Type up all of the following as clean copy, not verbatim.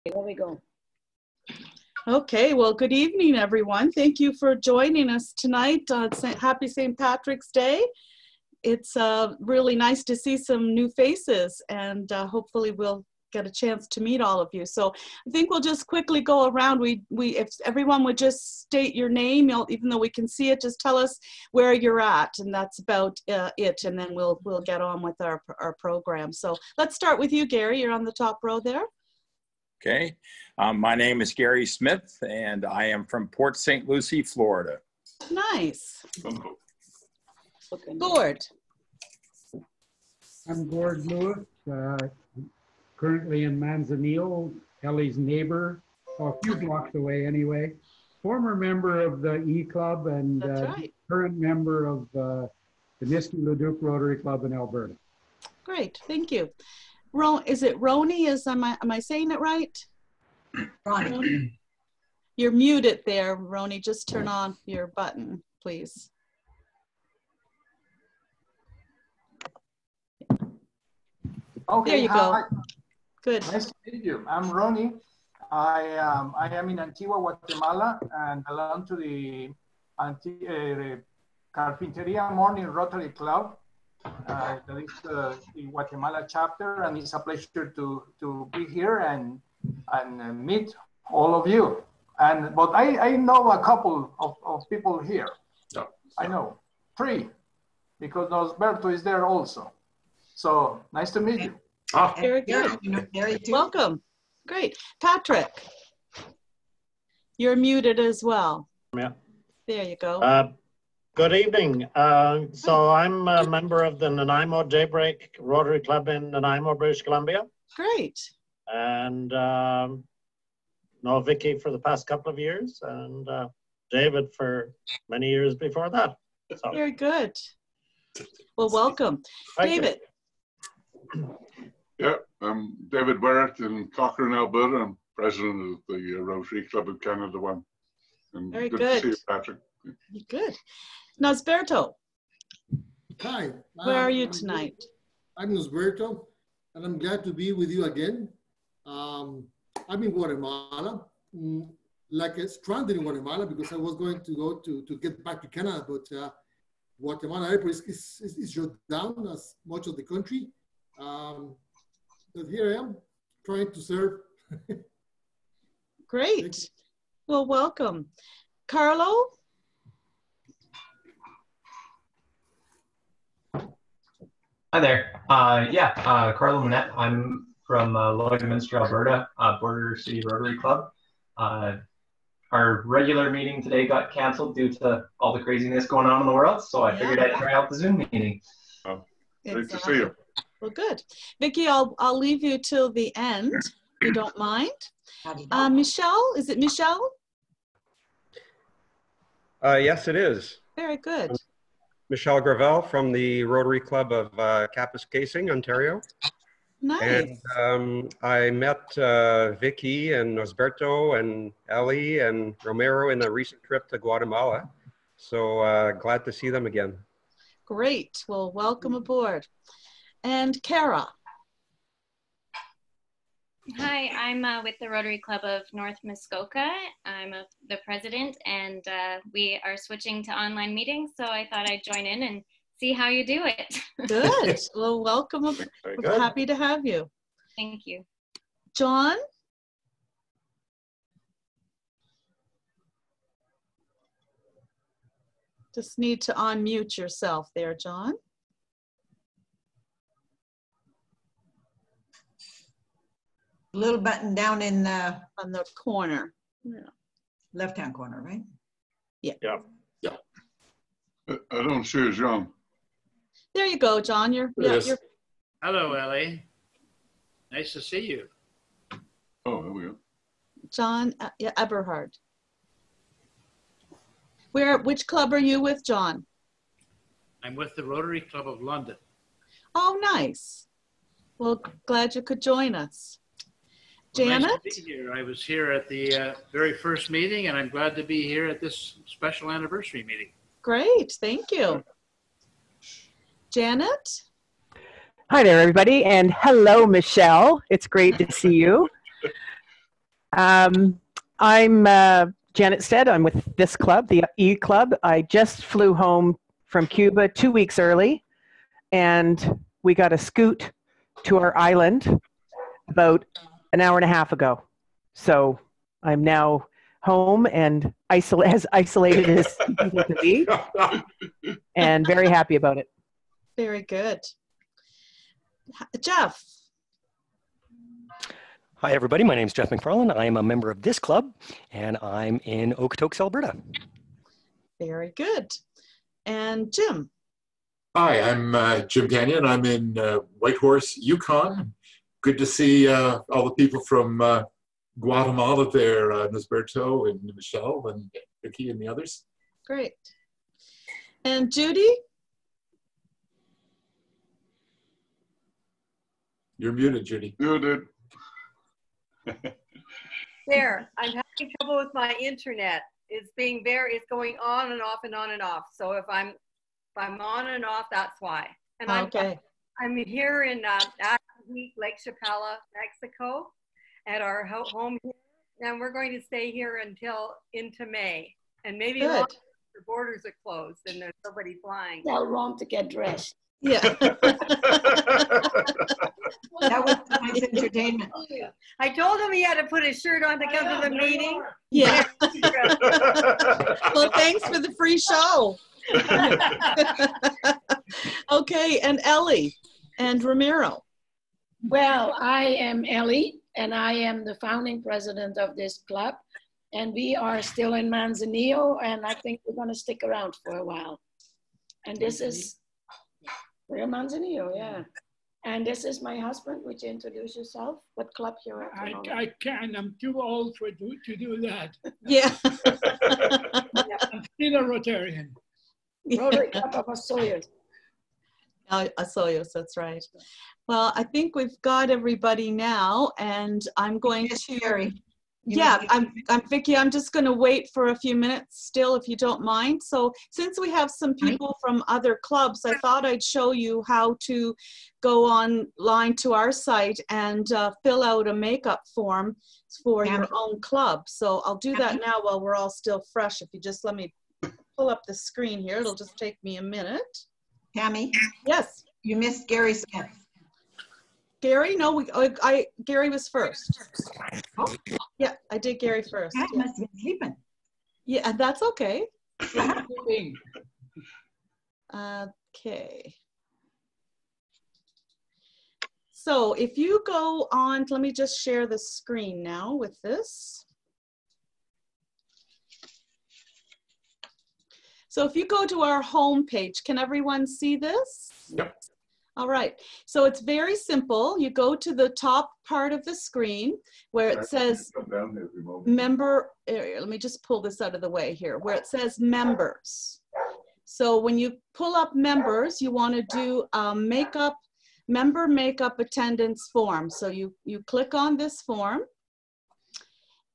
Here we go. Okay, well, good evening, everyone. Thank you for joining us tonight. Happy St. Patrick's Day. It's really nice to see some new faces, and hopefully we'll get a chance to meet all of you. So I think we'll just quickly go around. If everyone would just state your name, even though we can see it, just tell us where you're at, and that's about it, and then we'll get on with our program. So let's start with you, Gary. You're on the top row there. Okay, my name is Gary Smith, and I am from Port St. Lucie, Florida. Nice. Gord. I'm Gord Lewis, currently in Manzanillo, Ellie's neighbor, a few blocks away anyway. Former member of the E-Club and right. Current member of the Niski Leduc Rotary Club in Alberta. Great, thank you. Is it Roni? Am I saying it right? Ronnie. You're muted there, Roni. Just turn on your button, please. Okay, there you go. Good. Nice to meet you. I'm Ronnie. I am in Antigua, Guatemala, and belong to the Carpinteria Morning Rotary Club. That is the Guatemala chapter, and it's a pleasure to be here and meet all of you. But I know a couple of people here. I know 3, because Nosberto is there also. So nice to meet you. Oh, very good. Welcome. Great. Patrick, you're muted as well. Yeah. There you go. Good evening. So I'm a member of the Nanaimo Daybreak Rotary Club in Nanaimo, British Columbia. Great. And know Vicki for the past couple of years, and David for many years before that. So. Very good. Well, welcome. David. Yeah, I'm David Barrett in Cochrane, Alberta. I'm president of the Rotary Club of Canada 1. And very good good. to see you, Patrick. Good. Nosberto. Hi. Where are you tonight? I'm Nosberto, and I'm glad to be with you again. I'm in Guatemala, like stranded in Guatemala because I was going to go to get back to Canada, but Guatemala airport is shut down as much of the country. But here I am trying to serve. Great. Well, welcome. Carlo? Hi there. Carlo Manette. I'm from Lloydminster, Alberta, Border City Rotary Club. Our regular meeting today got canceled due to all the craziness going on in the world, so I figured I'd try out the Zoom meeting. Great to see you. Well, good. Vicki, I'll leave you till the end, if you don't mind. Michelle, is it Michelle? Yes, it is. Very good. Michelle Gravel from the Rotary Club of Kapuskasing, Ontario. Nice. And I met Vicki and Nosberto and Ellie and Romero in a recent trip to Guatemala. So glad to see them again. Great. Well, welcome aboard. And Kara. Hi, I'm with the Rotary Club of North Muskoka. I'm the president, and we are switching to online meetings, so I thought I'd join in and see how you do it. Good. Well, welcome. We're happy to have you. Thank you. John? Just need to unmute yourself there, John. Little button down in the on the corner. Yeah. Left-hand corner, right? Yeah. Yeah. I don't see John. There you go, John. You're. Hello, Ellie. Nice to see you. Oh, there we go. John Eberhard. Which club are you with, John? I'm with the Rotary Club of London. Oh, nice. Well, glad you could join us. Well, Janet? nice to be here. I was here at the very first meeting, and I'm glad to be here at this special anniversary meeting. Great, thank you. Janet? Hi there, everybody, and hello, Michelle. It's great to see you. I'm Janet Stead. I'm with this club, the E Club. I just flew home from Cuba 2 weeks early, and we got a scoot to our island about an hour and a half ago. So I'm now home and as isolated as people can be, and very happy about it. Very good. Jeff. Hi, everybody. My name is Jeff McFarland. I am a member of this club, and I'm in Okotoks, Alberta. Very good. And Jim. Hi, I'm Jim Canyon. I'm in Whitehorse, Yukon. Good to see all the people from Guatemala there, Nesberto and Michelle and Vicki and the others. Great. And Judy? You're muted, Judy. Muted. There, I'm having trouble with my internet. It's going on and off and on and off. So if I'm on and off, that's why. And I'm here in Lake Chapala, Mexico, at our home here, and we're going to stay here until into May, and maybe longer if the borders are closed and there's nobody flying. Tell Ron to get dressed. Yeah. That was nice entertainment. I told him he had to put his shirt on to come to the meeting. Yeah. Well, thanks for the free show. Okay, and Ellie and Ramiro. Well, I am Ellie, and I am the founding president of this club. And we are still in Manzanillo, and I think we're going to stick around for a while. And this is, we're in Manzanillo, yeah. And this is my husband. Would you introduce yourself? What club you're at? I can. I'm too old to do that. Yeah. I'm still a Rotarian. Rotary Club of Osoyos. Osoyos, that's right. Well, I think we've got everybody now, and I'm going to. Yeah, I'm Vicki. I'm just going to wait for a few minutes still, if you don't mind. So since we have some people from other clubs, I thought I'd show you how to go online to our site and fill out a makeup form for your own club. So I'll do that now while we're all still fresh. If you just let me pull up the screen here, it'll just take me a minute. Tammy? Yes? You missed Gary Smith. Gary? No, Gary was first. Oh. Yeah, I did Gary first. I must have been sleeping. Yeah, that's okay. Okay. So if you go on, let me just share the screen now with this. So if you go to our home page, can everyone see this? Yep. All right, so it's very simple. You go to the top part of the screen where it says member, let me just pull this out of the way here, where it says members. So when you pull up members, you want to do a member makeup attendance form. So you click on this form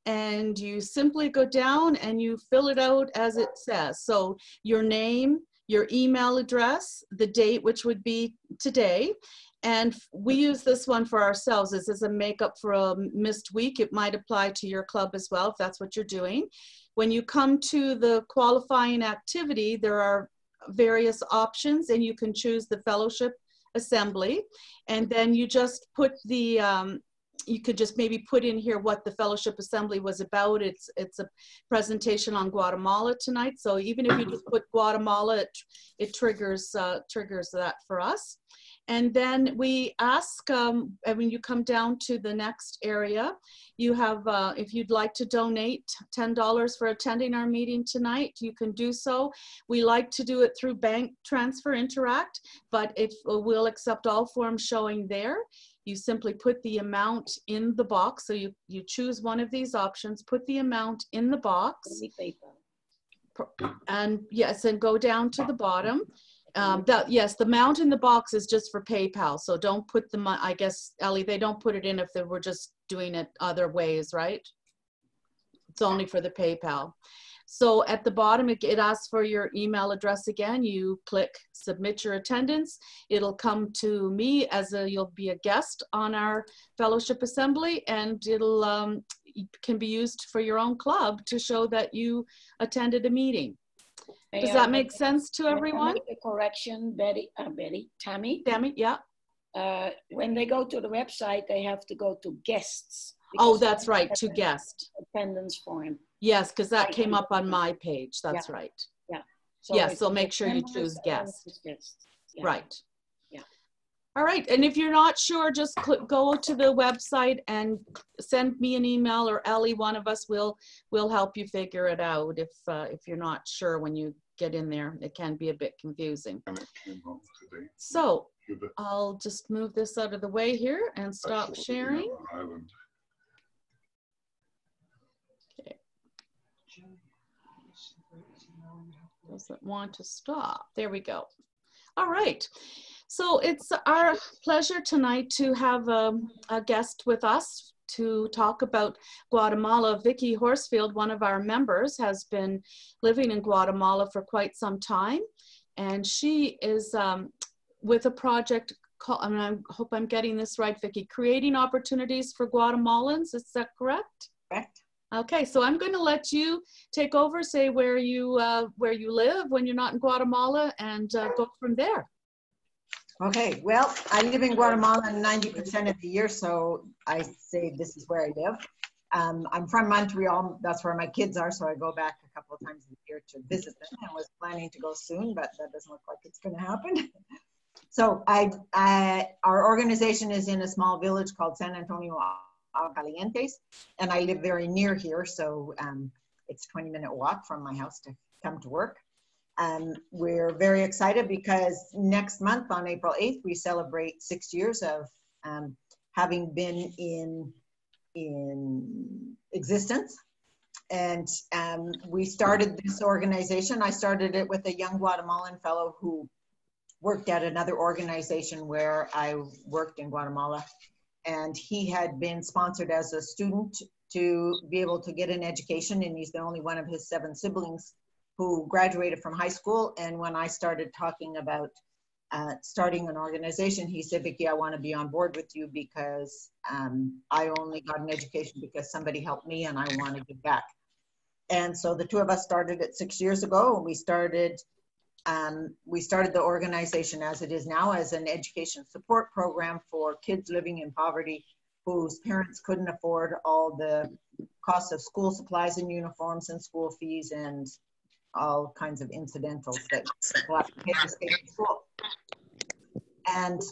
and you simply go down and you fill it out as it says. So your name, your email address, the date, which would be today. And we use this one for ourselves. This is a makeup for a missed week. It might apply to your club as well, if that's what you're doing. When you come to the qualifying activity, there are various options and you can choose the fellowship assembly. And then you just put the, you could just maybe put in here what the fellowship assembly was about. It's a presentation on Guatemala tonight. So even if you just put Guatemala, it triggers that for us. And then we ask, when you come down to the next area, you have, if you'd like to donate $10 for attending our meeting tonight, you can do so. We like to do it through Bank Transfer Interact, but if we'll accept all forms showing there. You simply put the amount in the box. So you choose one of these options, put the amount in the box. And yes, and go down to the bottom. Yes, the amount in the box is just for PayPal. So don't put the, I guess, Ellie, they don't put it in if they were just doing it other ways, right? It's only for the PayPal. So at the bottom, it asks for your email address again. You click submit your attendance. It'll come to me as you'll be a guest on our fellowship assembly, and it'll can be used for your own club to show that you attended a meeting. Does that make sense to everyone? Make a correction, Tammy, yeah. When they go to the website, they have to go to guests. Oh, that's right, to guest. Attendance form. Yes, because that came up on my page. That's right. Yeah. Yes, so make sure you choose guest. Yeah. Right. Yeah. All right, and if you're not sure, just go to the website and send me an email, or Ellie, one of us will help you figure it out if you're not sure when you get in there. It can be a bit confusing. So I'll just move this out of the way here and stop sharing. Okay. Doesn't want to stop. There we go. All right. So it's our pleasure tonight to have a guest with us to talk about Guatemala. Vicki Horsfield, one of our members, has been living in Guatemala for quite some time. And she is with a project called, I hope I'm getting this right, Vicki, Creating Opportunities for Guatemalans. Is that correct? Correct. Okay, so I'm going to let you take over, say where you live when you're not in Guatemala, and go from there. Okay, well, I live in Guatemala 90% of the year, so I say this is where I live. I'm from Montreal, that's where my kids are, so I go back a couple of times a year to visit them. I was planning to go soon, but that doesn't look like it's going to happen. So our organization is in a small village called San Antonio Calientes, and I live very near here, so it's a 20-minute walk from my house to come to work. We're very excited because next month on April 8th, we celebrate 6 years of having been in existence. And we started this organization. I started it with a young Guatemalan fellow who worked at another organization where I worked in Guatemala. And he had been sponsored as a student to be able to get an education, and he's the only one of his 7 siblings who graduated from high school. And when I started talking about starting an organization, he said, Vicki, I want to be on board with you because I only got an education because somebody helped me and I want to give back. And so the two of us started it 6 years ago, and we started the organization as it is now as an education support program for kids living in poverty whose parents couldn't afford all the costs of school supplies and uniforms and school fees and all kinds of incidentals that people have to pay to stay in school. And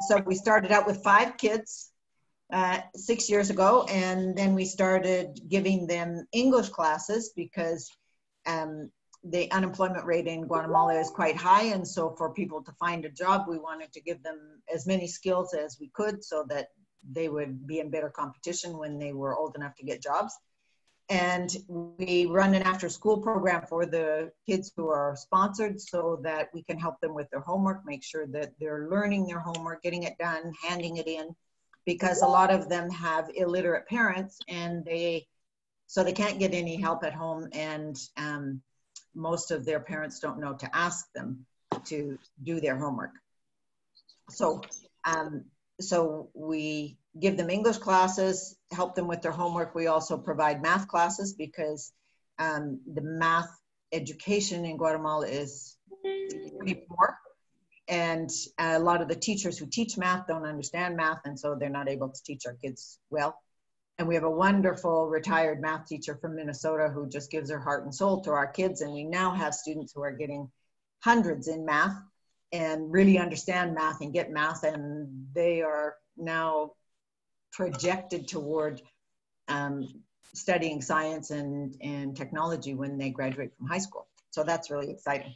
so we started out with 5 kids 6 years ago, and then we started giving them English classes because the unemployment rate in Guatemala is quite high, and so for people to find a job, we wanted to give them as many skills as we could so that they would be in better competition when they were old enough to get jobs. And we run an after-school program for the kids who are sponsored so that we can help them with their homework, make sure that they're learning their homework, getting it done, handing it in, because a lot of them have illiterate parents, and so they can't get any help at home, and most of their parents don't know to ask them to do their homework. So, so we give them English classes, help them with their homework. We also provide math classes because the math education in Guatemala is pretty poor. And a lot of the teachers who teach math don't understand math, and so they're not able to teach our kids well. And we have a wonderful retired math teacher from Minnesota who just gives her heart and soul to our kids. And we now have students who are getting hundreds in math and really understand math and get math, and they are now projected toward studying science and technology when they graduate from high school. So that's really exciting.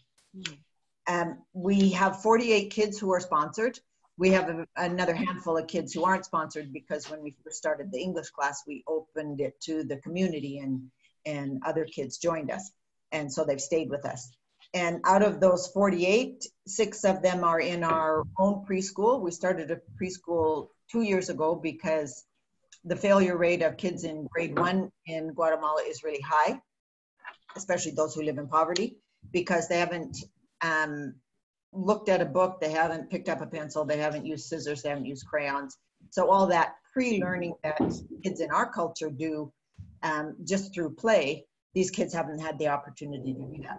We have 48 kids who are sponsored. We have another handful of kids who aren't sponsored because when we first started the English class, we opened it to the community and other kids joined us. And so they've stayed with us. And out of those 48, 6 of them are in our own preschool. We started a preschool 2 years ago because the failure rate of kids in grade 1 in Guatemala is really high, especially those who live in poverty, because they haven't looked at a book, they haven't picked up a pencil, they haven't used scissors, they haven't used crayons. So all that pre-learning that kids in our culture do just through play, these kids haven't had the opportunity to do that.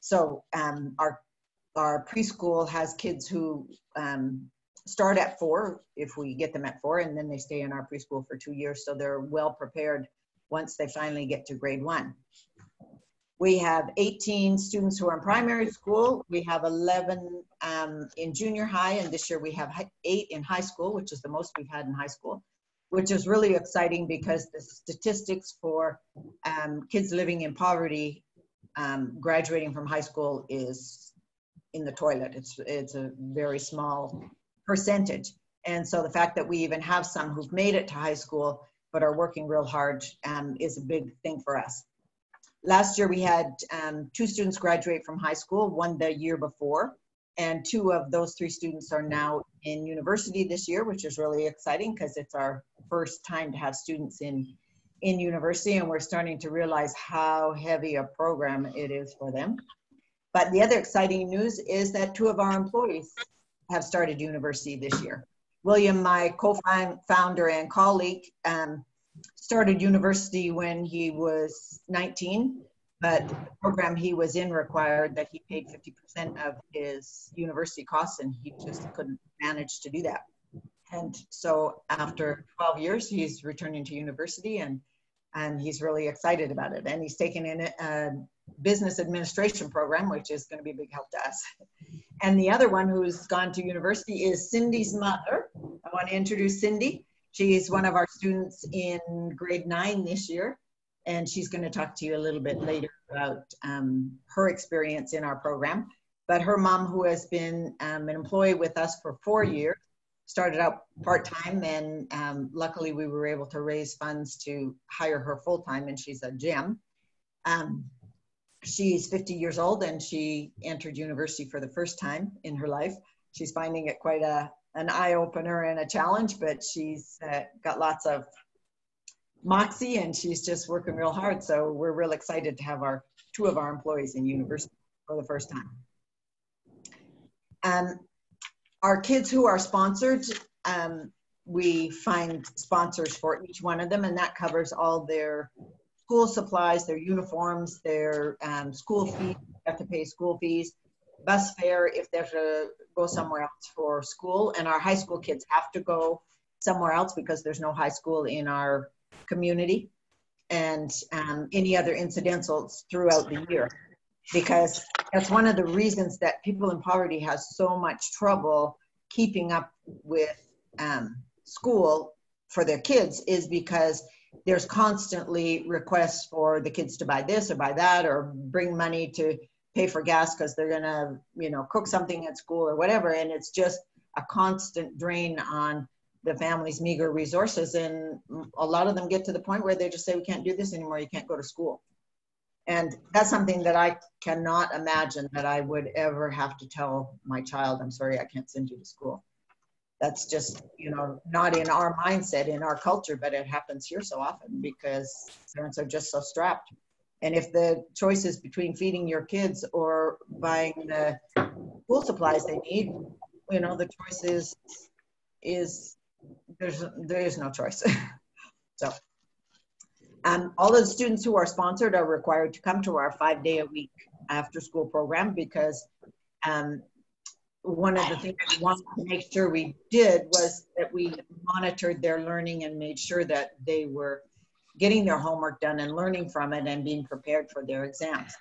So our preschool has kids who start at 4, if we get them at 4, and then they stay in our preschool for 2 years, so they're well prepared once they finally get to grade 1. We have 18 students who are in primary school. We have 11 in junior high, and this year we have 8 in high school, which is the most we've had in high school, which is really exciting because the statistics for kids living in poverty graduating from high school is in the toilet. It's a very small percentage. And so the fact that we even have some who've made it to high school but are working real hard is a big thing for us. Last year we had 2 students graduate from high school, 1 the year before, and 2 of those 3 students are now in university this year, which is really exciting because it's our first time to have students in university, and we're starting to realize how heavy a program it is for them. But the other exciting news is that 2 of our employees have started university this year. William, my co-founder and colleague, started university when he was 19, but the program he was in required that he paid 50% of his university costs, and he just couldn't manage to do that. And so after 12 years, he's returning to university, and he's really excited about it. And he's taken in a business administration program, which is going to be a big help to us. And the other one who's gone to university is Cindy's mother. I want to introduce Cindy. She's one of our students in grade 9 this year, and she's going to talk to you a little bit later about her experience in our program. But her mom, who has been an employee with us for 4 years, started out part-time, and luckily we were able to raise funds to hire her full-time, and she's a gem. She's 50 years old, and she entered university for the first time in her life. She's finding it quite an eye-opener and a challenge, but she's got lots of moxie, and she's just working real hard. So we're real excited to have 2 of our employees in university for the first time. Our kids who are sponsored, we find sponsors for each one of them, and that covers all their school supplies, their uniforms, their school fees. They have to pay school fees, bus fare if they have to go somewhere else for school. And our high school kids have to go somewhere else because there's no high school in our community, and any other incidentals throughout the year. Because that's one of the reasons that people in poverty have so much trouble keeping up with school for their kids, is because there's constantly requests for the kids to buy this or buy that, or bring money to pay for gas because they're gonna, cook something at school or whatever. And it's just a constant drain on the family's meager resources. And a lot of them get to the point where they just say, we can't do this anymore, you can't go to school. And that's something that I cannot imagine that I would ever have to tell my child, I'm sorry, I can't send you to school. That's just, not in our mindset, in our culture, but it happens here so often because parents are just so strapped. And if the choice is between feeding your kids or buying the school supplies they need, the choice is there is no choice. So all of the students who are sponsored are required to come to our 5-day-a-week after school program, because one of the things we wanted to make sure we did was that we monitored their learning and made sure that they were getting their homework done and learning from it and being prepared for their exams.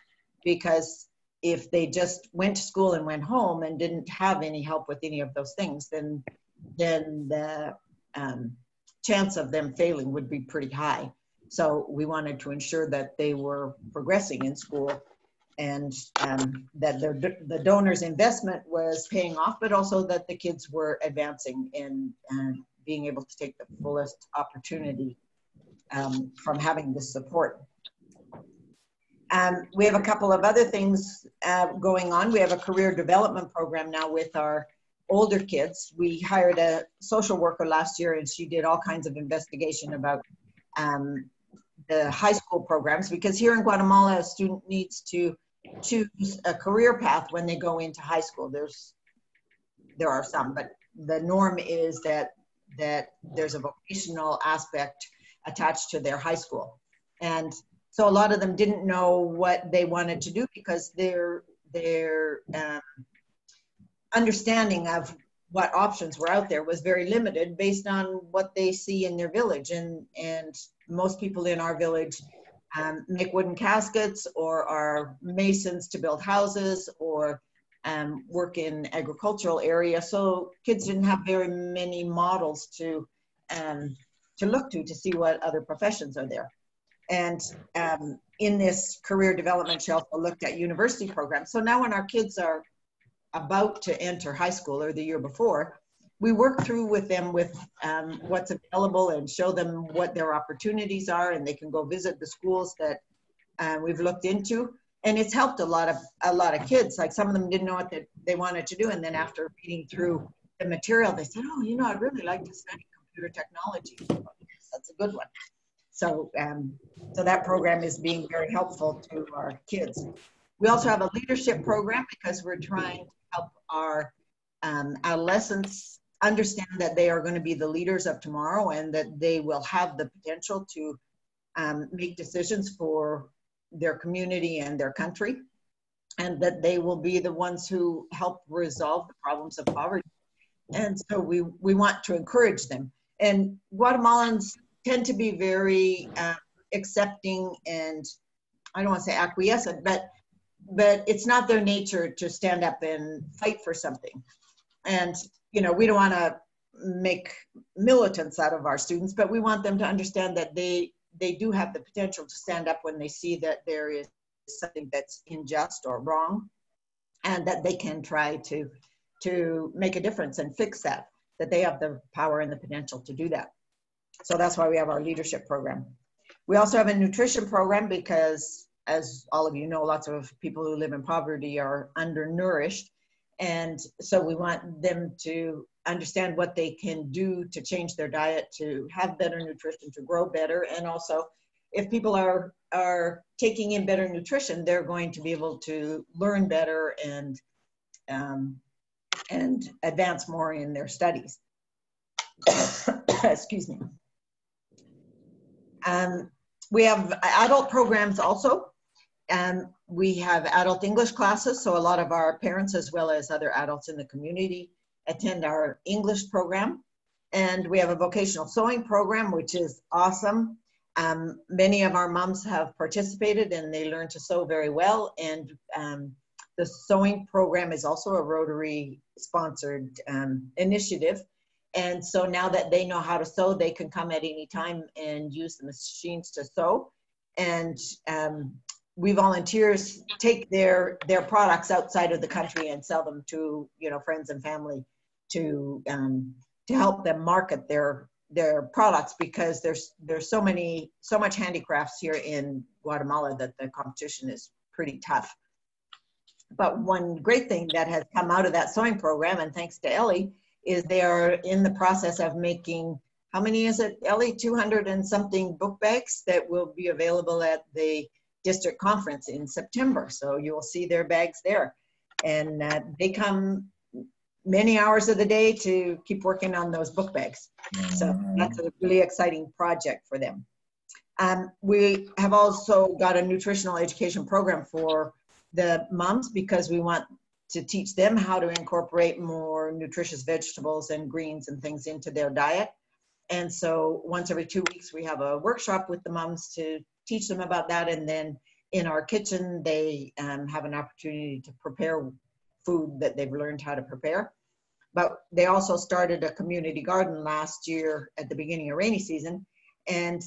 Because if they just went to school and went home and didn't have any help with any of those things, then the chance of them failing would be pretty high. So we wanted to ensure that they were progressing in school, and that the donors' investment was paying off, but also that the kids were advancing and being able to take the fullest opportunity from having this support. We have a couple of other things going on. We have a career development program now with our older kids. We hired a social worker last year, and she did all kinds of investigation about the high school programs, because here in Guatemala, a student needs to choose a career path when they go into high school. There are some, but the norm is that there's a vocational aspect attached to their high school. And so a lot of them didn't know what they wanted to do because their understanding of what options were out there was very limited based on what they see in their village. And most people in our village make wooden caskets or are masons to build houses or work in agricultural area. So kids didn't have very many models to look to see what other professions are there. And in this career development, she also looked at university programs. So now when our kids are about to enter high school or the year before, we work through with them with what's available and show them what their opportunities are, and they can go visit the schools that we've looked into. And it's helped a lot of kids. Like some of them didn't know what they wanted to do, and then after reading through the material, they said, "Oh, you know, I'd really like to study computer technology." That's a good one. So, so that program is being very helpful to our kids. We also have a leadership program because we're trying to help our adolescents understand that they are going to be the leaders of tomorrow and that they will have the potential to make decisions for their community and their country, and that they will be the ones who help resolve the problems of poverty. And so we want to encourage them. And Guatemalans tend to be very accepting and, I don't want to say acquiescent, but it's not their nature to stand up and fight for something. And, you know, we don't want to make militants out of our students, but we want them to understand that they do have the potential to stand up when they see that there is something that's unjust or wrong, and that they can try to make a difference and fix that they have the power and the potential to do that. So that's why we have our leadership program. We also have a nutrition program because, as all of you know, lots of people who live in poverty are undernourished. And so we want them to understand what they can do to change their diet, to have better nutrition, to grow better. And also, if people are taking in better nutrition, they're going to be able to learn better and advance more in their studies. Excuse me. We have adult programs also. We have adult English classes, so a lot of our parents as well as other adults in the community attend our English program. And we have a vocational sewing program, which is awesome. Many of our moms have participated and they learn to sew very well. And the sewing program is also a Rotary sponsored initiative. And so now that they know how to sew, they can come at any time and use the machines to sew. And we volunteers take their products outside of the country and sell them to, you know, friends and family to help them market their products, because there's so much handicrafts here in Guatemala that the competition is pretty tough. But one great thing that has come out of that sewing program, and thanks to Ellie, is they are in the process of making, how many is it, Ellie? 200 and something book bags that will be available at the district conference in September. So you will see their bags there. And they come many hours of the day to keep working on those book bags. So that's a really exciting project for them. We have also got a nutritional education program for the moms, because we want to teach them how to incorporate more nutritious vegetables and greens and things into their diet. And so once every 2 weeks, we have a workshop with the moms to teach them about that. And then in our kitchen, they have an opportunity to prepare food that they've learned how to prepare. But they also started a community garden last year at the beginning of rainy season, and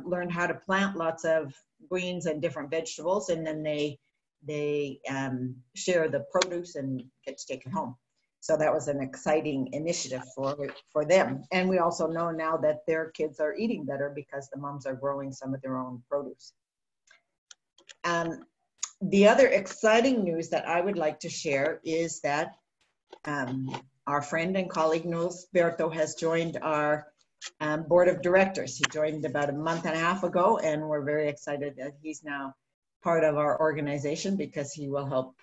learned how to plant lots of greens and different vegetables. And then they share the produce and get to take it home. So that was an exciting initiative for them. And we also know now that their kids are eating better because the moms are growing some of their own produce. The other exciting news that I would like to share is that our friend and colleague Nosberto has joined our board of directors. He joined about a month and a half ago, and we're very excited that he's now part of our organization, because he will help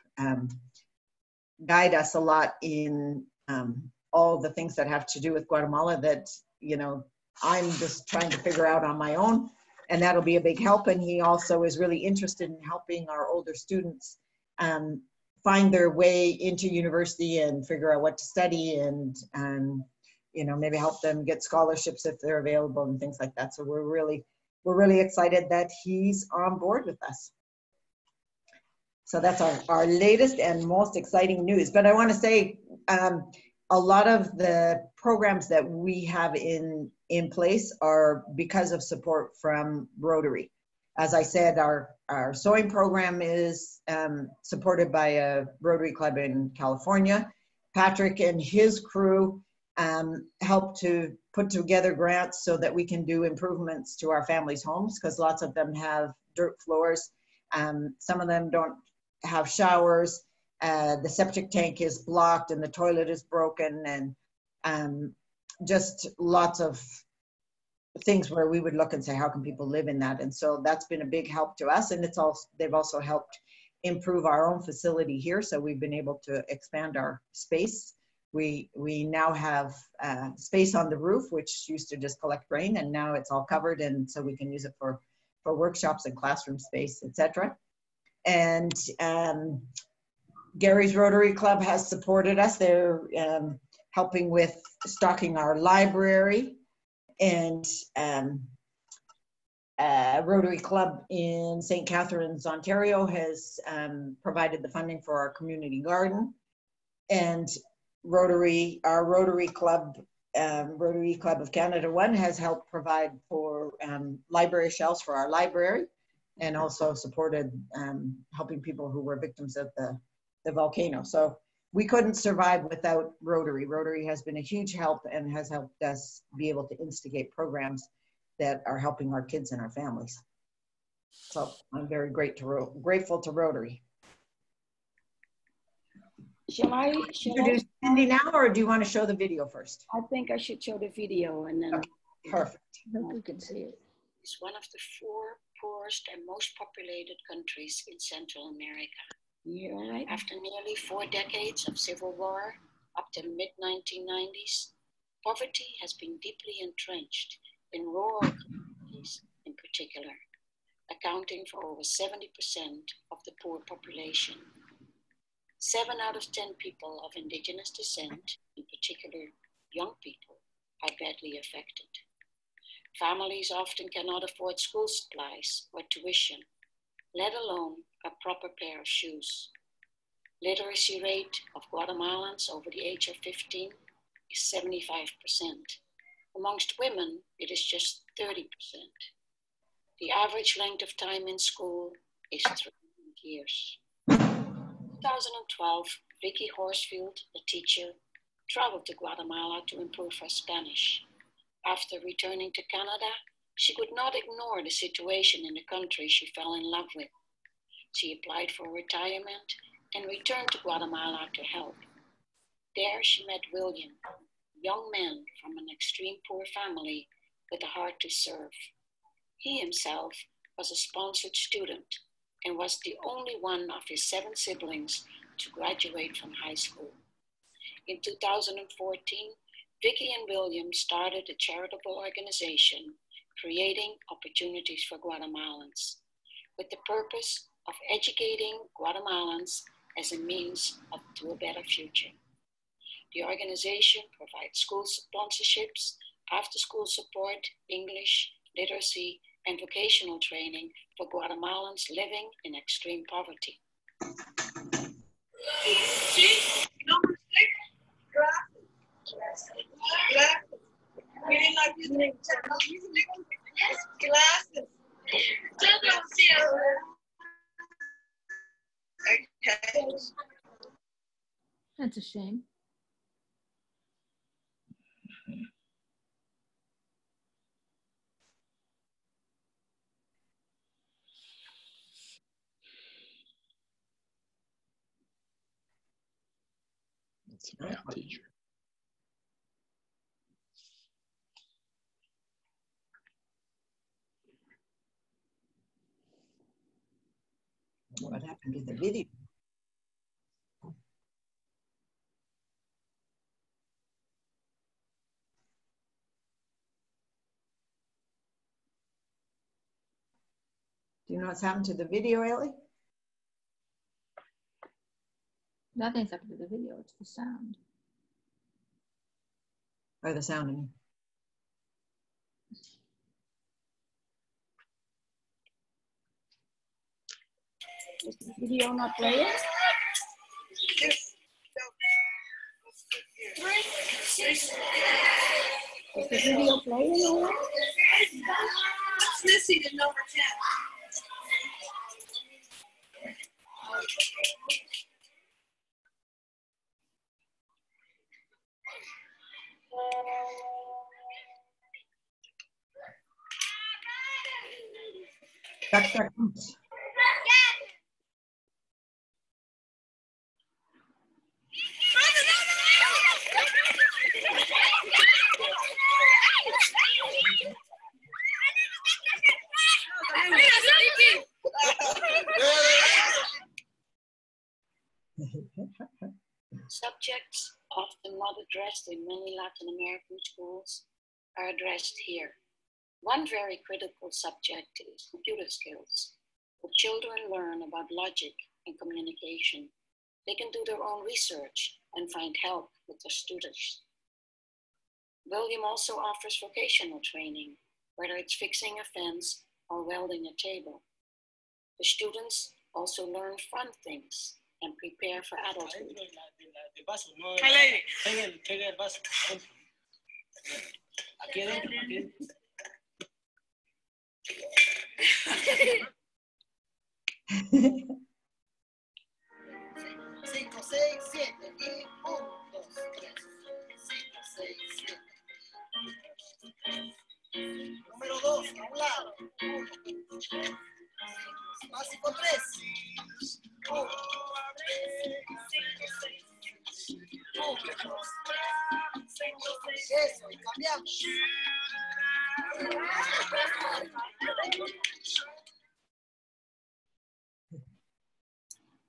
guide us a lot in all the things that have to do with Guatemala that, you know, I'm just trying to figure out on my own. and that'll be a big help. And he also is really interested in helping our older students find their way into university and figure out what to study, and you know, maybe help them get scholarships if they're available and things like that. So we're really excited that he's on board with us. So that's our latest and most exciting news. But I want to say a lot of the programs that we have in place are because of support from Rotary. As I said, our sewing program is supported by a Rotary Club in California. Patrick and his crew help to put together grants so that we can do improvements to our families' homes, because lots of them have dirt floors. Some of them don't have showers. The septic tank is blocked and the toilet is broken, and just lots of things where we would look and say, how can people live in that? And so that's been a big help to us, and they've also helped improve our own facility here. So we've been able to expand our space. We now have space on the roof, which used to just collect rain, and now it's all covered, and so we can use it for workshops and classroom space, etc. And Gary's Rotary Club has supported us. They're helping with stocking our library, and Rotary Club in St. Catharines, Ontario has provided the funding for our community garden, and our Rotary Club of Canada 1 has helped provide for library shelves for our library, and also supported helping people who were victims of the volcano. So we couldn't survive without Rotary. Rotary has been a huge help and has helped us be able to instigate programs that are helping our kids and our families. So I'm very grateful to Rotary. Shall I introduce Cindy now, or do you want to show the video first? I think I should show the video, and then perfect. We can see it. It's one of the 4 poorest and most populated countries in Central America. Yeah, right. After nearly 4 decades of civil war, up to the mid-1990s, poverty has been deeply entrenched in rural communities in particular, accounting for over 70% of the poor population. 7 out of 10 people of indigenous descent, in particular young people, are badly affected. Families often cannot afford school supplies or tuition, let alone a proper pair of shoes. Literacy rate of Guatemalans over the age of 15 is 75%. Amongst women, it is just 30%. The average length of time in school is 3 years. In 2012, Vicki Horsfield, a teacher, traveled to Guatemala to improve her Spanish. After returning to Canada, she could not ignore the situation in the country she fell in love with. She applied for retirement and returned to Guatemala to help. There she met William, a young man from an extreme poor family with a heart to serve. He himself was a sponsored student and was the only one of his 7 siblings to graduate from high school. In 2014, Vicki and William started a charitable organization creating opportunities for Guatemalans, with the purpose of educating Guatemalans as a means to a better future. The organization provides school sponsorships, after-school support, English, literacy, and vocational training for Guatemalans living in extreme poverty. Number 6, glasses. We didn't like using glasses. Okay. That's a shame. That's a math teacher. What happened to the video? Do you know what's happened to the video, Ellie? Nothing's happened to the video, it's the sound. Or the sound, I mean. Is the video not playing? Is the video playing or what? It's missing in number 10. Subjects often not addressed in many Latin American schools are addressed here. One very critical subject is computer skills. When children learn about logic and communication, they can do their own research and find help with their students. William also offers vocational training, whether it's fixing a fence or welding a table. The students also learn fun things and prepare for adulthood. Número 2, a un lado. 1. Básico 3. 1. 1. Eso, y cambiamos.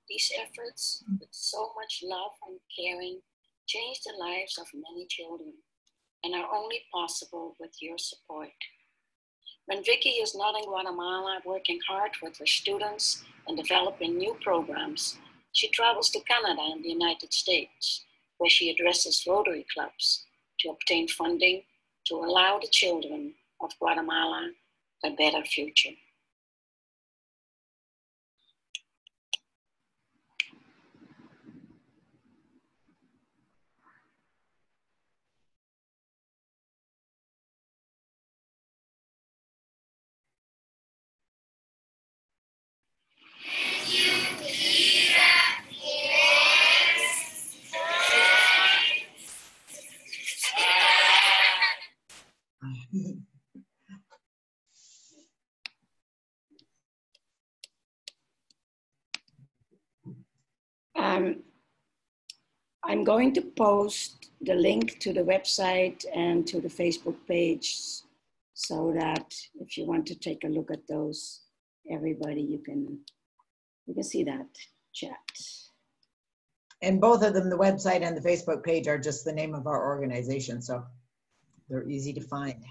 These efforts, with so much love and caring, change the lives of many children and are only possible with your support. When Vicki is not in Guatemala working hard with her students and developing new programs, she travels to Canada and the United States, where she addresses Rotary clubs to obtain funding to allow the children of Guatemala a better future. I'm going to post the link to the website and to the Facebook page so that if you want to take a look at those, everybody, you can see that chat. And both of them, the website and the Facebook page, are just the name of our organization, so they're easy to find.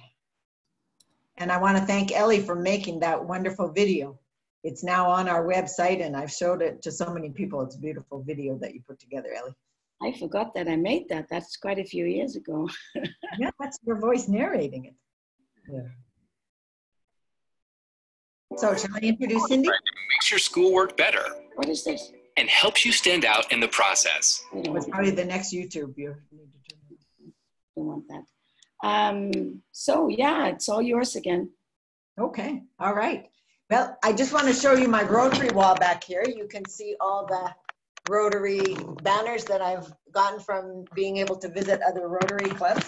And I want to thank Ellie for making that wonderful video. It's now on our website, and I've showed it to so many people. It's a beautiful video that you put together, Ellie. I forgot that I made that. That's quite a few years ago. Yeah, that's your voice narrating it. Yeah. So shall I introduce Cindy? Makes your schoolwork better. What is this? And helps you stand out in the process. It's probably the next YouTube. You don't want that. So yeah, it's all yours again. Okay, all right. Well, I just want to show you my Rotary wall back here. You can see all the Rotary banners that I've gotten from being able to visit other Rotary clubs.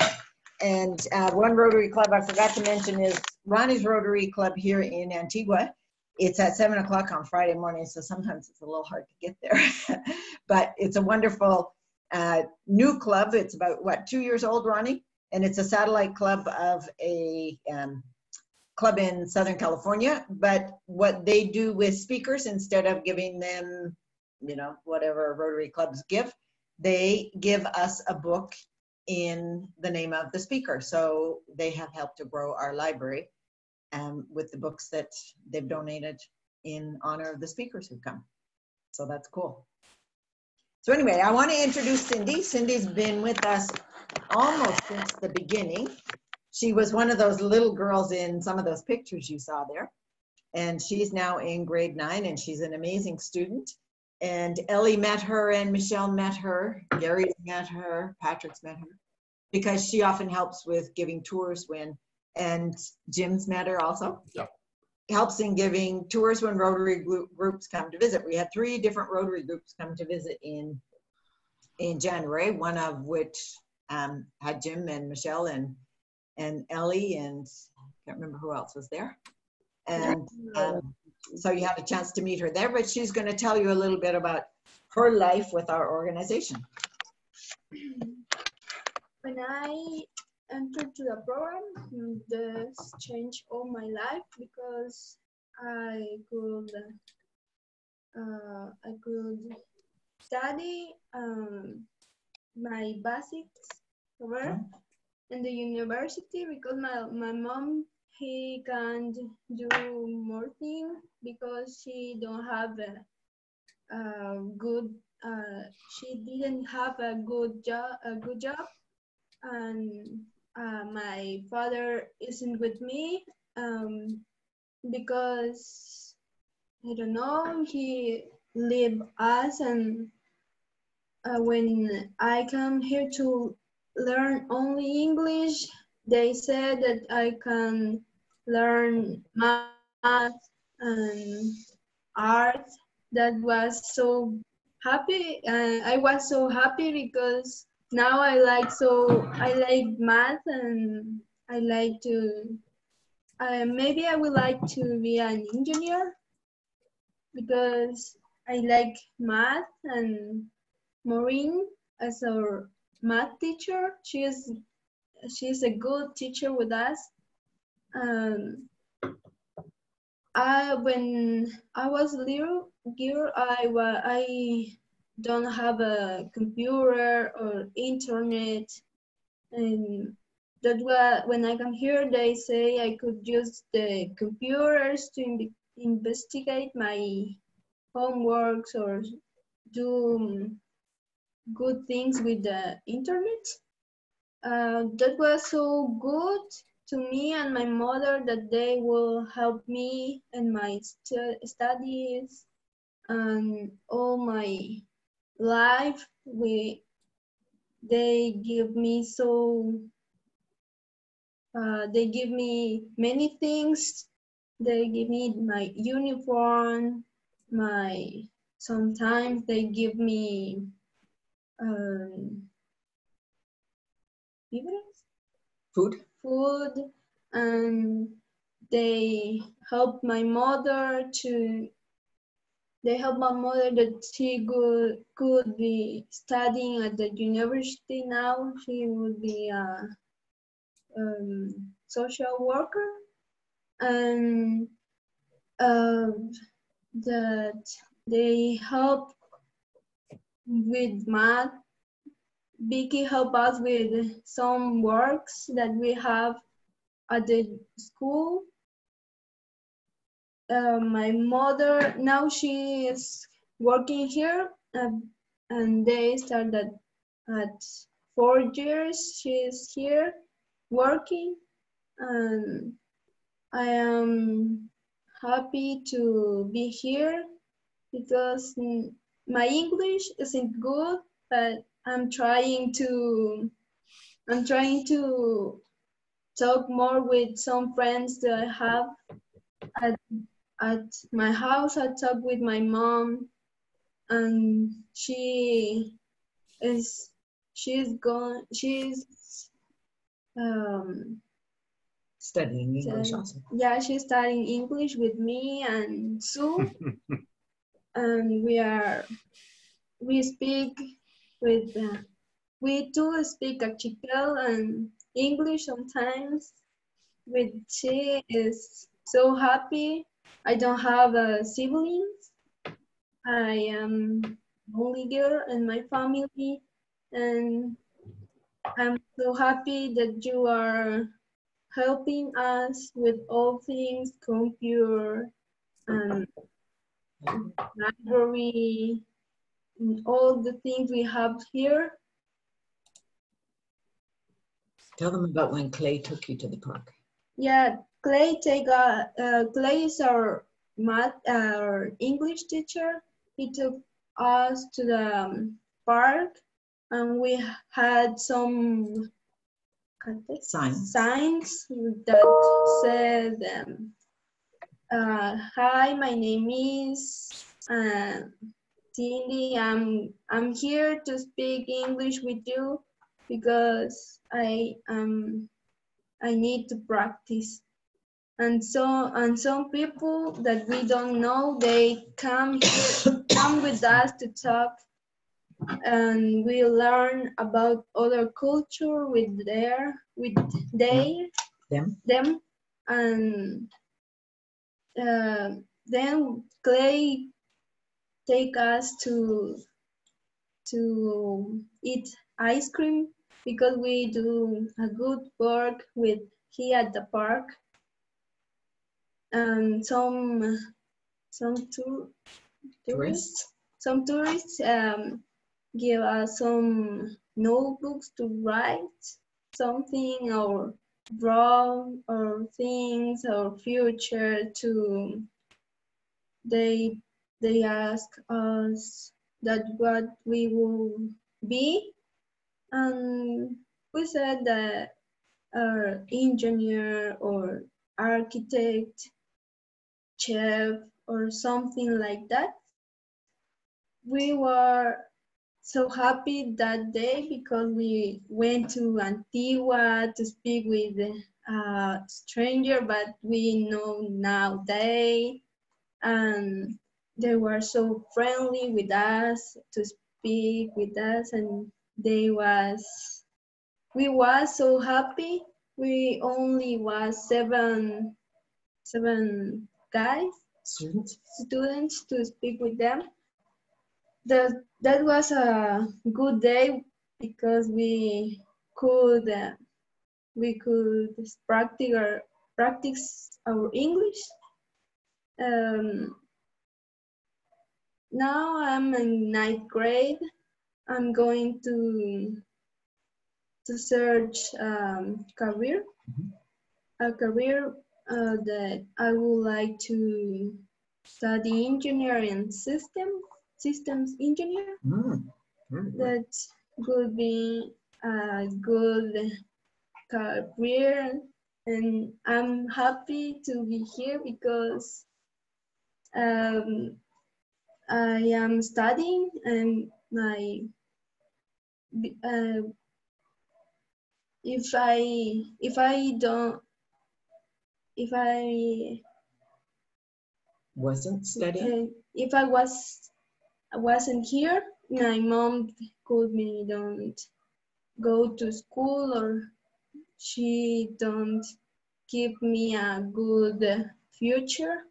And one Rotary club I forgot to mention is Ronnie's Rotary Club here in Antigua. It's at 7 o'clock on Friday morning, so sometimes it's a little hard to get there. But it's a wonderful new club. It's about, what, 2 years old, Ronnie? And it's a satellite club of a club in Southern California. But what they do with speakers, instead of giving them, you know, whatever Rotary clubs give, they give us a book in the name of the speaker. So they have helped to grow our library with the books that they've donated in honor of the speakers who come. So that's cool. So anyway, I want to introduce Cindy. Cindy's been with us almost since the beginning. She was one of those little girls in some of those pictures you saw there. And she's now in grade 9, and she's an amazing student. And Ellie met her, and Michelle met her, Gary met her, Patrick's met her, because she often helps with giving tours when, and Jim's met her also. Yeah. Helps in giving tours when Rotary groups come to visit. We had 3 different Rotary groups come to visit in January, one of which had Jim and Michelle and Ellie, and I can't remember who else was there. And so you had a chance to meet her there, but she's going to tell you a little bit about her life with our organization. When I entered to the program, this changed all my life because I could study my basics over in the university because my mom, he can't do more things because she don't have a good she didn't have a good job, and my father isn't with me because I don't know, he leave us, and when I come here to learn only English, they said that I can learn math and art. That was so happy. I was so happy because now I like math, and I like to, maybe I would like to be an engineer because I like math, and Maureen as our math teacher, she's a good teacher with us. When I was little girl, I don't have a computer or internet, and that was when I come here. They say I could use the computers to investigate my homeworks or do good things with the internet. That was so good to me and my mother that they will help me in my studies and all my life. They give me they give me many things. They give me my uniform, sometimes they give me food, and they help my mother that she could be studying at the university now. She would be a social worker, and that they help with math. Vicki help us with some works that we have at the school. My mother, now she is working here, and they started at 4 years. She is here working, and I am happy to be here because my English isn't good, but I'm trying to talk more with some friends that I have at my house. I talk with my mom, and she's studying English also. Yeah, she's studying English with me and Sue. And we speak with we do speak Achikel and English sometimes. She is so happy. I don't have siblings. I am only girl in my family, and I'm so happy that you are helping us with all things computer and library, all the things we have here. Tell them about when Clay took you to the park. Yeah, Clay is our our English teacher. He took us to the park, and we had some signs that said, "Hi, my name is Cindy. I'm here to speak English with you because I need to practice." And some people that we don't know, they come with us to talk, and we learn about other culture with them, and then Clay take us to eat ice cream because we do a good work with here at the park. And some tourists give us some notebooks to write something or draw or things or future to. They ask us that what we will be, and we said that our engineer or architect, chef, or something like that. We were so happy that day because we went to Antigua to speak with a stranger, but we know now and they were so friendly with us to speak with us, and we was so happy. We only was seven guys, students to speak with them. That was a good day because we could practice our English. Now I'm in 9th grade. I'm going to search career, a career that I would like to study engineering systems engineer. That could be a good career, and I'm happy to be here because I am studying, and if I wasn't studying, if I wasn't here, my mom told me don't go to school, or she don't give me a good future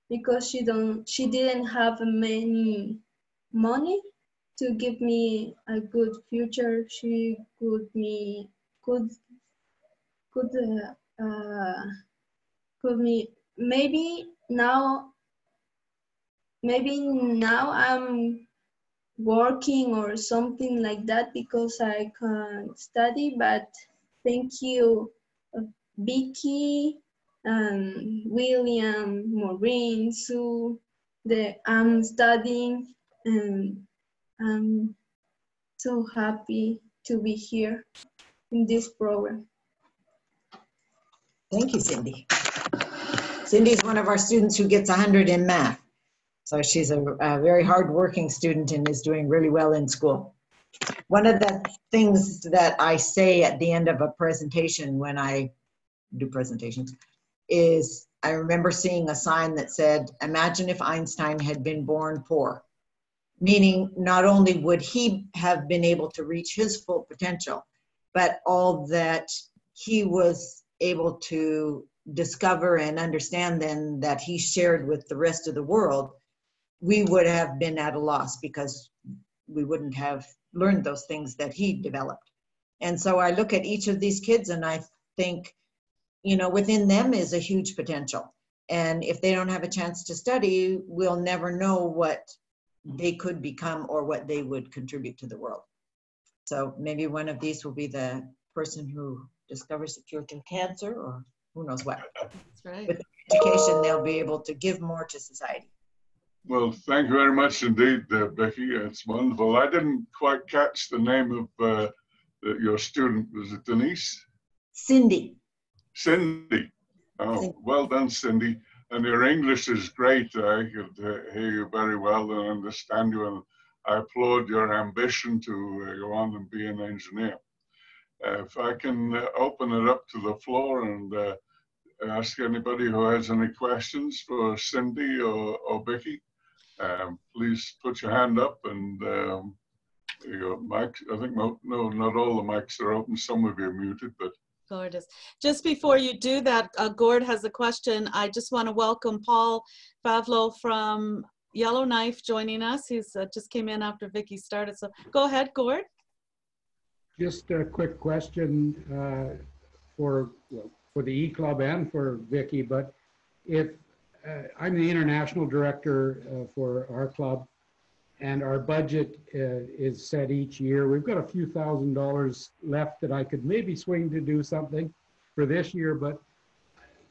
because she didn't have many money to give me a good future. She could maybe now I'm working or something like that because I can't study, but thank you, Vicki and William, Maureen, Sue, that I'm studying, and I'm so happy to be here in this program. Thank you, Cindy. Cindy's one of our students who gets 100 in math. So she's a very hardworking student and is doing really well in school. One of the things that I say at the end of a presentation when I do presentations is I remember seeing a sign that said, "Imagine if Einstein had been born poor," meaning not only would he have been able to reach his full potential, but all that he was able to discover and understand then that he shared with the rest of the world, we would have been at a loss because we wouldn't have learned those things that he developed. And so I look at each of these kids and I think, you know, within them is a huge potential. And if they don't have a chance to study, we'll never know what they could become or what they would contribute to the world. So maybe one of these will be the person who discovers the cure to cancer, or who knows what. That's right. With education, they'll be able to give more to society. Well, thank you very much indeed, Vicki. It's wonderful. I didn't quite catch the name of your student. Was it Denise? Cindy. Cindy. Oh, well done, Cindy. And your English is great. I could hear you very well and understand you. And I applaud your ambition to go on and be an engineer. If I can open it up to the floor and ask anybody who has any questions for Cindy or Vicki, please put your hand up. And your mic, I think no, not all the mics are open. Some of you are muted, but. Gorgeous. Just before you do that, Gord has a question. I just want to welcome Paul Favlo from Yellowknife joining us. He's just came in after Vicki started. So go ahead, Gord. Just a quick question for the E-Club and for Vicki, but if I'm the international director for our club, and our budget is set each year. We've got a few $1,000s left that I could maybe swing to do something for this year, but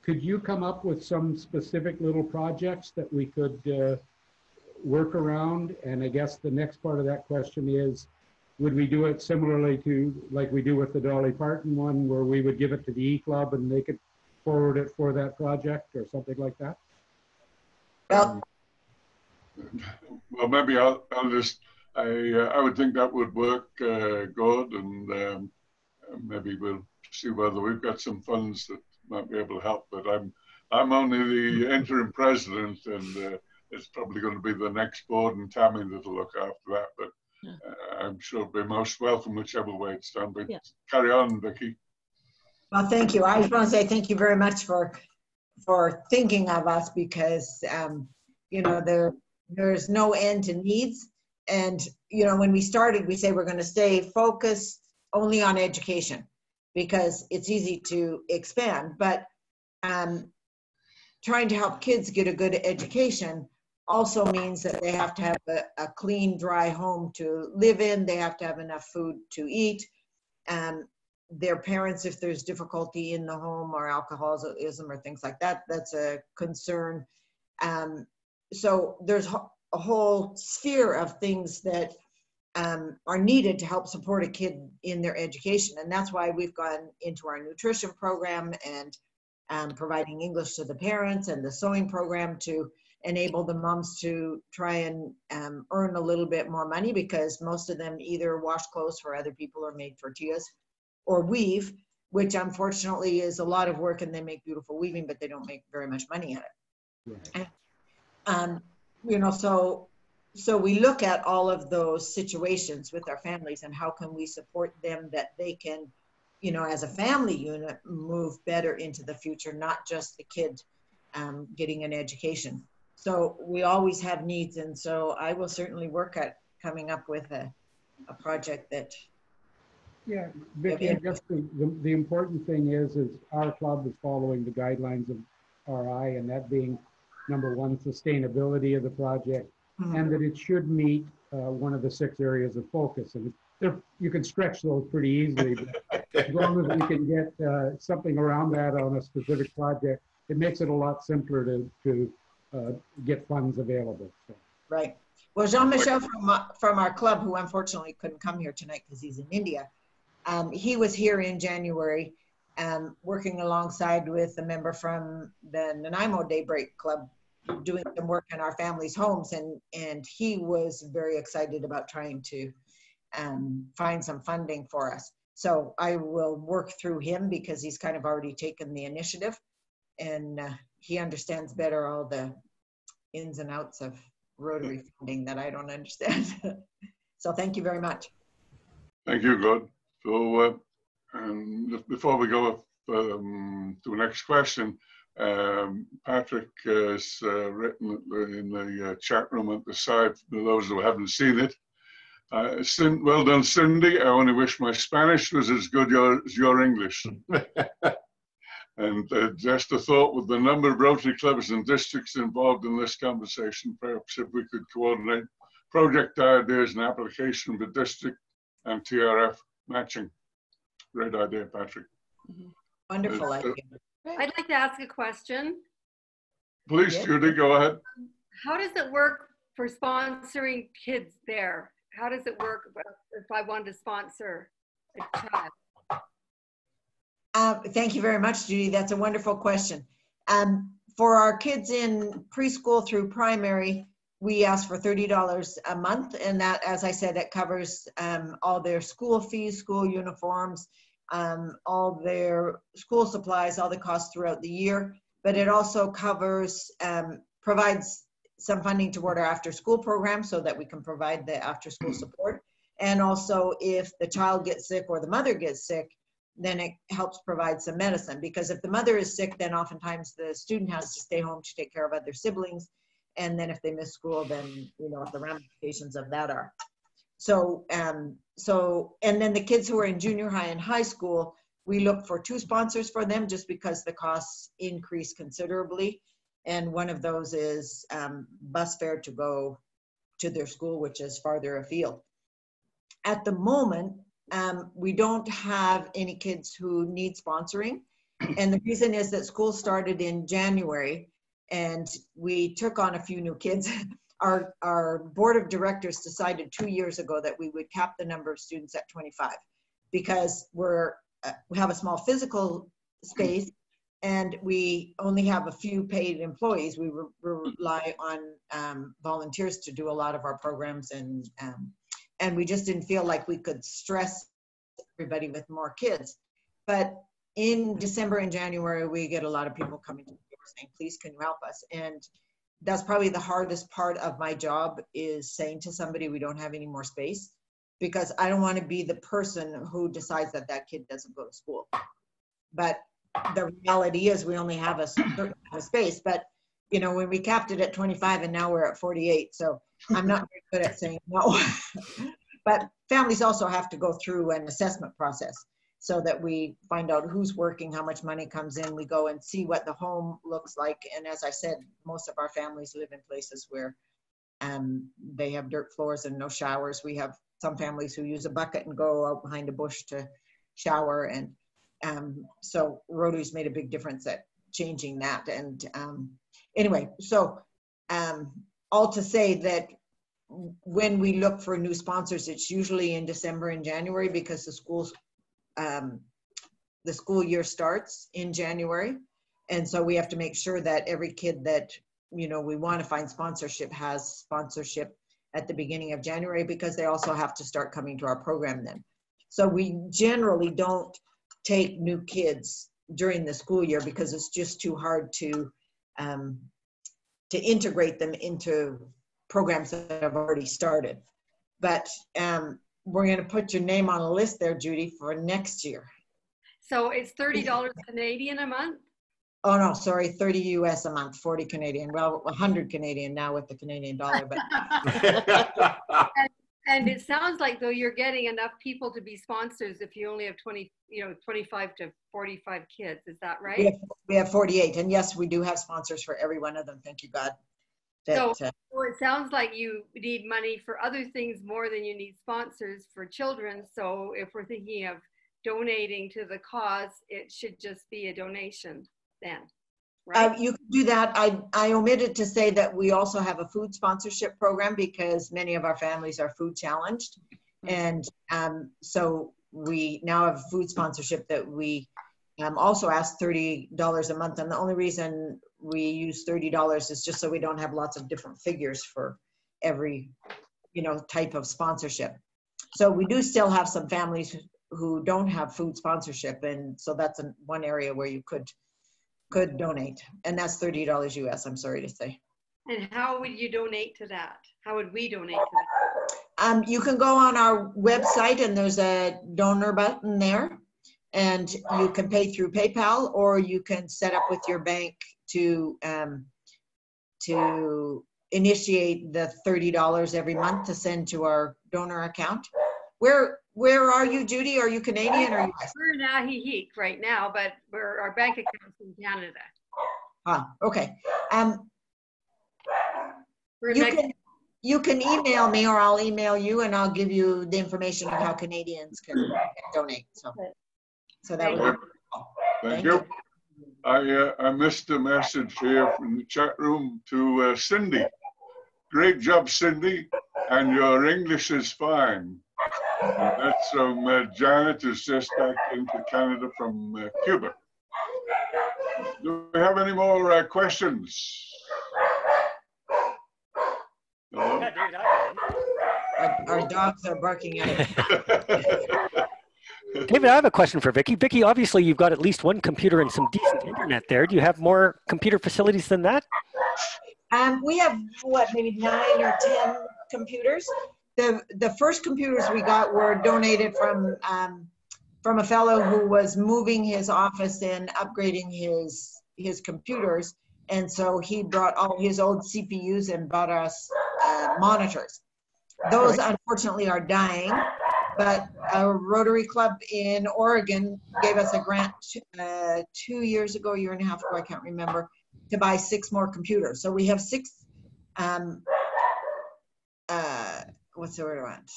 could you come up with some specific little projects that we could work around? And I guess the next part of that question is, would we do it similarly to like we do with the Dolly Parton one, where we would give it to the E-Club and they could forward it for that project or something like that? Well, maybe I'll just, I would think that would work good, and maybe we'll see whether we've got some funds that might be able to help. But I'm only the interim president, and it's probably going to be the next board and Tammy that'll look after that. But I'm sure it'll be most welcome whichever way it's done. But carry on, Vicki. Well, thank you. I just want to say thank you very much for thinking of us, because you know, there's no end to needs. And, you know, when we started, we say we're going to stay focused only on education because it's easy to expand. But trying to help kids get a good education also means that they have to have a clean, dry home to live in. They have to have enough food to eat. Their parents, if there's difficulty in the home or alcoholism or things like that, that's a concern. So there's a whole sphere of things that are needed to help support a kid in their education. And that's why we've gone into our nutrition program and providing English to the parents, and the sewing program to enable the moms to try and earn a little bit more money, because most of them either wash clothes for other people or make tortillas or weave, which unfortunately is a lot of work, and they make beautiful weaving, but they don't make very much money at it. Right. You know, so we look at all of those situations with our families, and how can we support them that they can, you know, as a family unit, move better into the future, not just the kid getting an education. So we always have needs, and so I will certainly work at coming up with a project that. Yeah, Vicki, I guess the important thing is our club is following the guidelines of RI, and that being number one, sustainability of the project, and that it should meet one of the 6 areas of focus. And you can stretch those pretty easily, but as long as we can get something around that on a specific project, it makes it a lot simpler to get funds available. So. Right. Well, Jean-Michel from our club, who unfortunately couldn't come here tonight because he's in India, he was here in January working alongside with a member from the Nanaimo Daybreak Club, doing some work in our families' homes, and he was very excited about trying to find some funding for us. So I will work through him, because he's kind of already taken the initiative, and he understands better all the ins and outs of Rotary funding that I don't understand. So thank you very much. Thank you, God. So just before we go to the next question, Patrick has written in the chat room at the side, for those who haven't seen it. Well done, Cindy. I only wish my Spanish was as good as your English. And just a thought, with the number of Rotary clubs and districts involved in this conversation, perhaps if we could coordinate project ideas and application with district and TRF matching. Great idea, Patrick. Wonderful idea. I'd like to ask a question. Please, Judy, go ahead. How does it work for sponsoring kids there? How does it work if I wanted to sponsor a child? Thank you very much, Judy. That's a wonderful question. For our kids in preschool through primary, we ask for $30 a month, and that, as I said, it covers all their school fees, school uniforms, all their school supplies, all the costs throughout the year. But it also covers, provides some funding toward our after-school program so that we can provide the after-school support. And also, if the child gets sick or the mother gets sick, then it helps provide some medicine. Because if the mother is sick, then oftentimes the student has to stay home to take care of other siblings. And then if they miss school, then you know what the ramifications of that are. So, and then the kids who are in junior high and high school, we look for 2 sponsors for them just because the costs increase considerably. And one of those is bus fare to go to their school, which is farther afield. At the moment, we don't have any kids who need sponsoring. And the reason is that school started in January and we took on a few new kids. Our board of directors decided 2 years ago that we would cap the number of students at 25 because we have a small physical space and we only have a few paid employees. We rely on volunteers to do a lot of our programs, and we just didn't feel like we could stress everybody with more kids. But in December and January, we get a lot of people coming to the door saying, please, can you help us? And that's probably the hardest part of my job, is saying to somebody, we don't have any more space, because I don't want to be the person who decides that that kid doesn't go to school. But the reality is we only have a certain space. But you know, when we capped it at 25 and now we're at 48, so I'm not very good at saying no. But families also have to go through an assessment process so that we find out who's working, how much money comes in. We go and see what the home looks like. And as I said, most of our families live in places where they have dirt floors and no showers. We have some families who use a bucket and go out behind a bush to shower. And so Rotary's made a big difference at changing that. And anyway, so all to say that when we look for new sponsors, it's usually in December and January, because the school year starts in January. And so we have to make sure that every kid that, you know, we want to find sponsorship has sponsorship at the beginning of January, because they also have to start coming to our program then. So we generally don't take new kids during the school year because it's just too hard to integrate them into programs that have already started. But we're going to put your name on a list there, Judy, for next year. So it's $30 Canadian a month? Oh no, sorry, 30 US a month, 40 Canadian. Well, 100 Canadian now with the Canadian dollar. But and it sounds like though you're getting enough people to be sponsors if you only have 25 to 45 kids. Is that right? We have 48, and yes, we do have sponsors for every one of them. Thank you, God. So it sounds like you need money for other things more than you need sponsors for children. So if we're thinking of donating to the cause, it should just be a donation then, right? You can do that. I omitted to say that we also have a food sponsorship program, because many of our families are food challenged. And so we now have food sponsorship that we also ask $30 a month. And the only reason we use $30 is just so we don't have lots of different figures for every, you know, type of sponsorship. So we do still have some families who don't have food sponsorship. And so that's one area where you could donate. And that's $30 US, I'm sorry to say. And how would you donate to that? How would we donate to that? You can go on our website and there's a donor button there. And you can pay through PayPal, or you can set up with your bank to initiate the $30 every month to send to our donor account. We're where are you, Judy? Are you Canadian or US? We're in Ahiheek right now, but our bank account's in Canada. Okay. We're you can email me, or I'll email you, and I'll give you the information of how Canadians can donate. So that would be cool. Thank you. I missed a message here from the chat room to Cindy. Great job, Cindy, and your English is fine. That's from Janet, who's just back into Canada from Cuba. Do we have any more questions? Hello? Our dogs are barking at us. David, I have a question for Vicki. Vicki, obviously you've got at least one computer and some decent internet there. Do you have more computer facilities than that? We have, what, maybe 9 or 10 computers. The first computers we got were donated from a fellow who was moving his office and upgrading his computers. And so he brought all his old CPUs and bought us monitors. Those unfortunately are dying, but a Rotary Club in Oregon gave us a grant 2 years ago, year and a half ago, I can't remember, to buy 6 more computers. So we have 6, what's the word I want?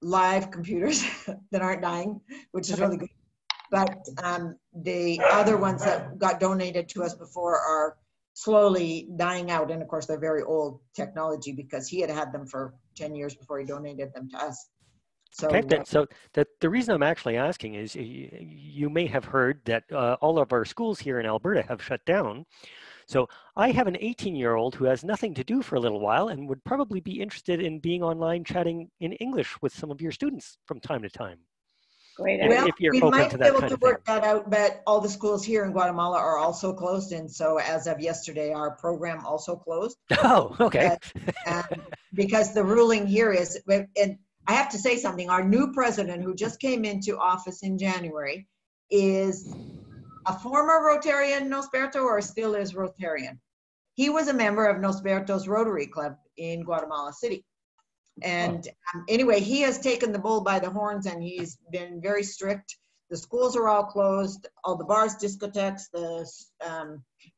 Live computers that aren't dying, which is really good. But the other ones that got donated to us before are slowly dying out. And of course, they're very old technology because he had had them for 10 years before he donated them to us. So, the reason I'm actually asking is you may have heard that all of our schools here in Alberta have shut down. So I have an 18-year-old who has nothing to do for a little while and would probably be interested in being online chatting in English with some of your students from time to time. Great. Well, if you're we open might to be that able kind to of thing. work that out, but all the schools here in Guatemala are also closed. And so as of yesterday, our program also closed. Oh, okay. Because the ruling here is, and I have to say something, our new president who just came into office in January is a former Rotarian Nosberto or still is Rotarian. He was a member of Nosberto's Rotary Club in Guatemala City. And anyway, he has taken the bull by the horns and he's been very strict. The schools are all closed. All the bars, discotheques, the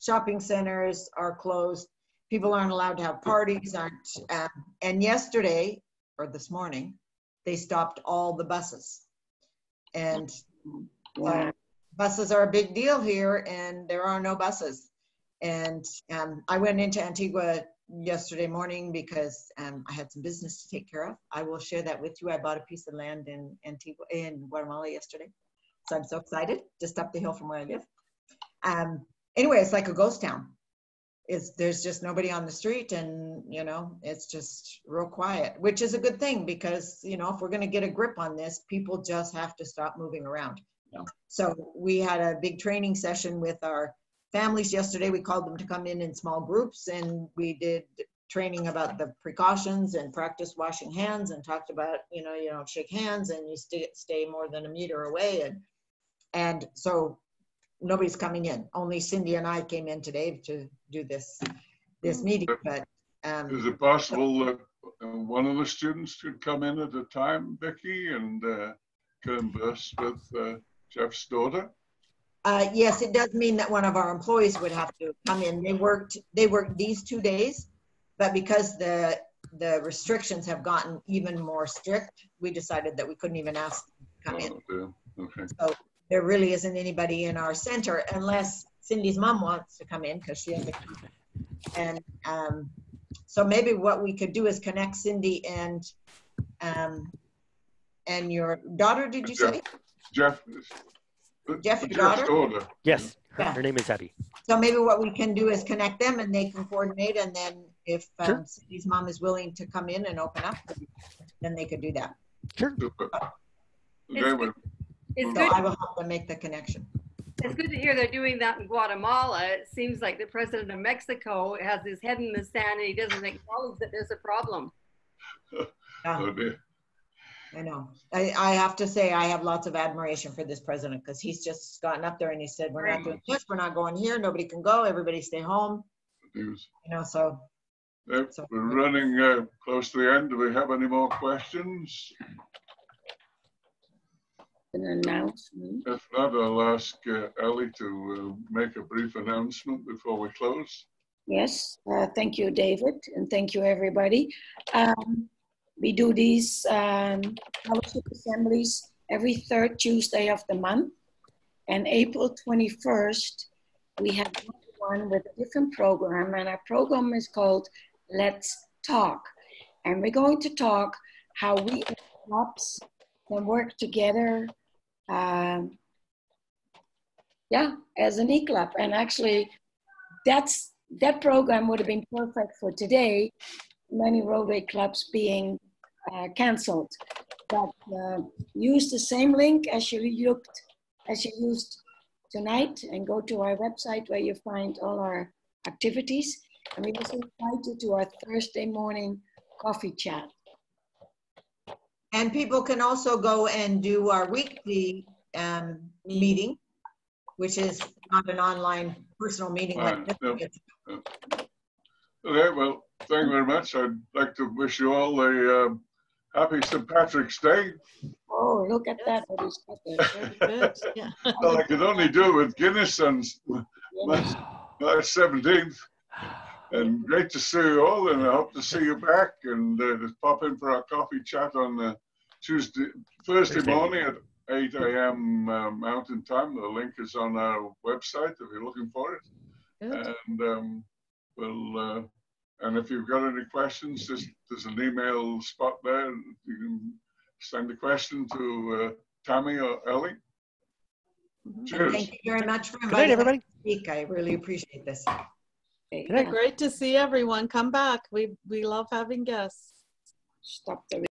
shopping centers are closed. People aren't allowed to have parties. And yesterday, or this morning, they stopped all the buses. And buses are a big deal here and there are no buses. And I went into Antigua yesterday morning because I had some business to take care of. I will share that with you. I bought a piece of land in Antigua, in Guatemala yesterday. So I'm so excited, just up the hill from where I live. Anyway, it's like a ghost town. There's just nobody on the street and, you know, it's just real quiet, which is a good thing because, you know, if we're going to get a grip on this, people just have to stop moving around. Yeah. So we had a big training session with our families yesterday. We called them to come in small groups and we did training about the precautions and practice washing hands and talked about, you know, shake hands and you stay more than a meter away. And so nobody's coming in. Only Cindy and I came in today to do this meeting. But is it possible that one of the students could come in at a time, Vicki, and converse with Jeff's daughter? Yes, it does mean that one of our employees would have to come in. They worked these 2 days, but because the restrictions have gotten even more strict, we decided that we couldn't even ask them to come in. Okay. So there really isn't anybody in our center unless Cindy's mom wants to come in because she has a key. And so maybe what we could do is connect Cindy and your daughter, did you say? Jeff, your daughter? Yes, her name is Abby. So maybe what we can do is connect them and they can coordinate, and then if Cindy's mom is willing to come in and open up, then they could do that. Sure. So I will help them make the connection. It's good to hear they're doing that in Guatemala. It seems like the president of Mexico has his head in the sand and he doesn't acknowledge that there's a problem. Oh dear. I know. I have to say I have lots of admiration for this president because he's just gotten up there and he said, we're not doing this, we're not going here, nobody can go, everybody stay home. You know, so. We're running close to the end. Do we have any more questions? an announcement? If not, I'll ask Ellie to make a brief announcement before we close. Yes, thank you, David, and thank you, everybody. We do these fellowship assemblies every third Tuesday of the month. And April 21st, we have one with a different program, and our program is called Let's Talk. And we're going to talk how we as clubs can work together, as an e-club. And actually, that program would have been perfect for today, many Rotary clubs being canceled. But use the same link as you used tonight, and go to our website where you find all our activities. And we also invite you to our Thursday morning coffee chat. And people can also go and do our weekly meeting, which is not an online personal meeting like this. Okay, well, thank you very much. I'd like to wish you all a happy St. Patrick's Day. Oh, look at that. Very good. Yeah. Well, I could only do it with Guinness on March 17th. And great to see you all, and I hope to see you back, and just pop in for our coffee chat on Thursday morning at 8 a.m. Mountain Time. The link is on our website if you're looking for it. Good. And and if you've got any questions, there's an email spot there. You can send a question to Tammy or Ellie. Cheers. Thank you very much for Good night, inviting everybody. us to speak. I really appreciate this. Great to see everyone. Come back. We love having guests. Stop the